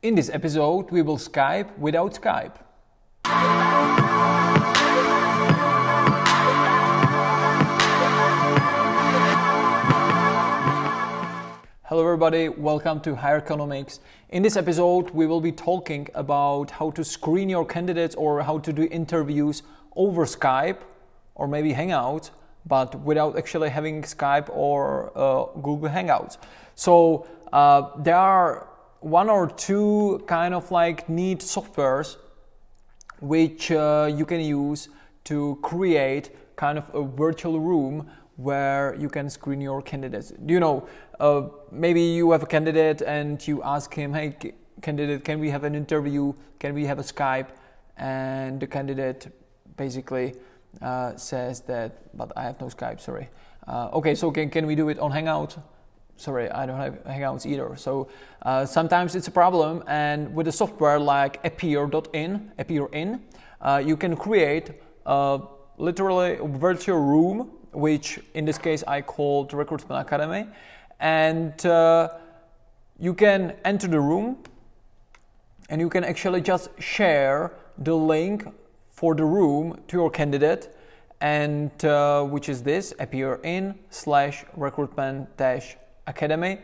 In this episode, we will Skype without Skype. Hello everybody, welcome to HIRECONOMICS. In this episode, we will be talking about how to screen your candidates or how to do interviews over Skype or maybe Hangouts, but without actually having Skype or Google Hangouts. So there are one or two kind of like neat softwares which you can use to create kind of a virtual room where you can screen your candidates. You know, maybe you have a candidate and you ask him, hey candidate, can we have an interview? Can we have a Skype? And the candidate basically says that, but I have no Skype, sorry. Okay, so can we do it on Hangouts? Sorry, I don't have Hangouts either. So sometimes it's a problem, and with a software like appear.in, you can create literally a virtual room, which in this case I called Recruitment Academy, and you can enter the room and you can actually just share the link for the room to your candidate, and which is this appear.in/recruitment-academy,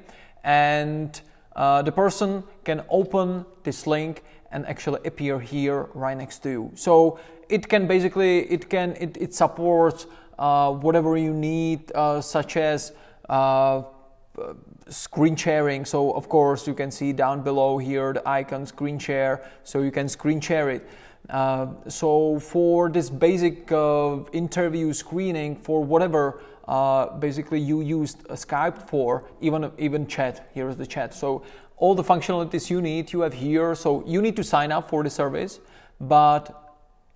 and the person can open this link and actually appear here right next to you. So it can basically it supports whatever you need, such as screen sharing. So of course you can see down below here the icon screen share, so you can screen share it. So for this basic interview screening, for whatever basically you used Skype for, even chat, here's the chat. So all the functionalities you need, you have here. So you need to sign up for the service, but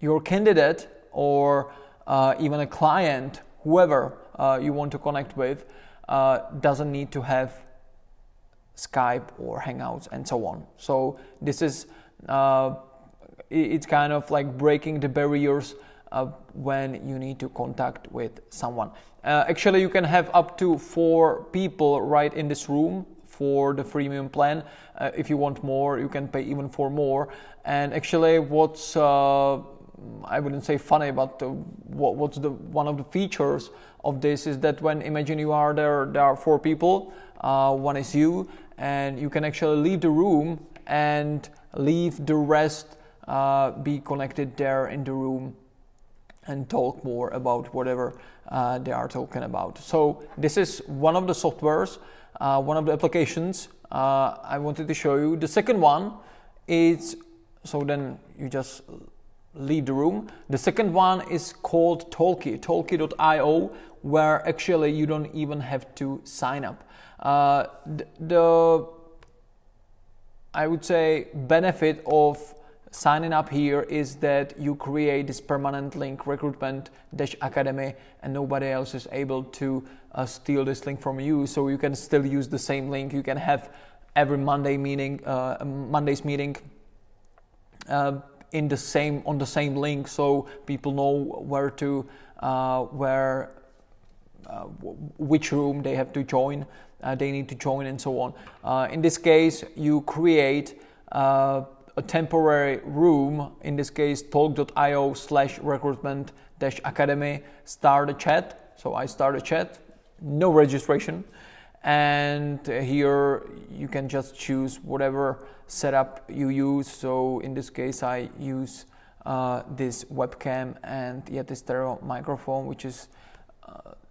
your candidate or even a client, whoever you want to connect with, doesn't need to have Skype or Hangouts and so on. So this is it's kind of like breaking the barriers when you need to contact with someone. Actually, you can have up to 4 people right in this room for the freemium plan. If you want more, you can pay even for more. And actually, what's I wouldn't say funny, but what's one of the features of this is that when imagine you are there are 4 people, one is you, and you can actually leave the room and leave the rest be connected there in the room and talk more about whatever they are talking about. So this is one of the softwares, one of the applications I wanted to show you. The second one is, so then you just leave the room. The second one is called Talkie.io, where actually you don't even have to sign up. The I would say benefit of signing up here is that you create this permanent link, recruitment-academy, and nobody else is able to steal this link from you. So you can still use the same link. You can have every Monday's meeting in the same on the same link, so people know where to which room they have to join, they need to join, and so on. In this case, you create a temporary room, in this case talk.io/recruitment-academy, start a chat. So I start a chat, no registration, and here you can just choose whatever setup you use. So in this case I use this webcam and the stereo microphone, which is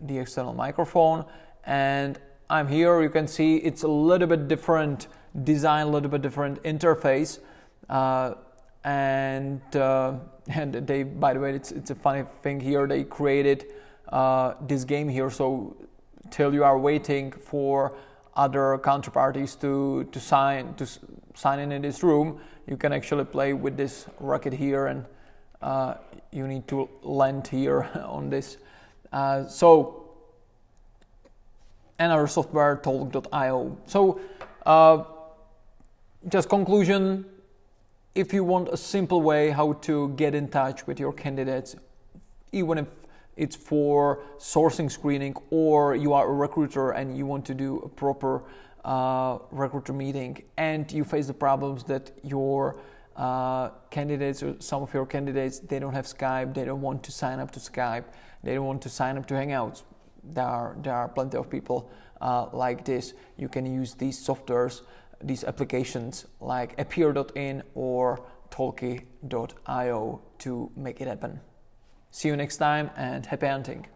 the external microphone, and I'm here. You can see it's a little bit different design, a little bit different interface, and they, by the way, it's a funny thing here, they created this game here, so till you are waiting for other counterparties to sign in this room, you can actually play with this rocket here, and you need to land here on this. So another software, Talk.io. So just conclusion, if you want a simple way how to get in touch with your candidates, even if it's for sourcing screening, or you are a recruiter and you want to do a proper recruiter meeting and you face the problems that your candidates or some of your candidates, they don't have Skype, they don't want to sign up to Skype, they don't want to sign up to Hangouts. There are plenty of people like this. You can use these softwares, these applications like appear.in or talkie.io to make it happen. See you next time and happy hunting.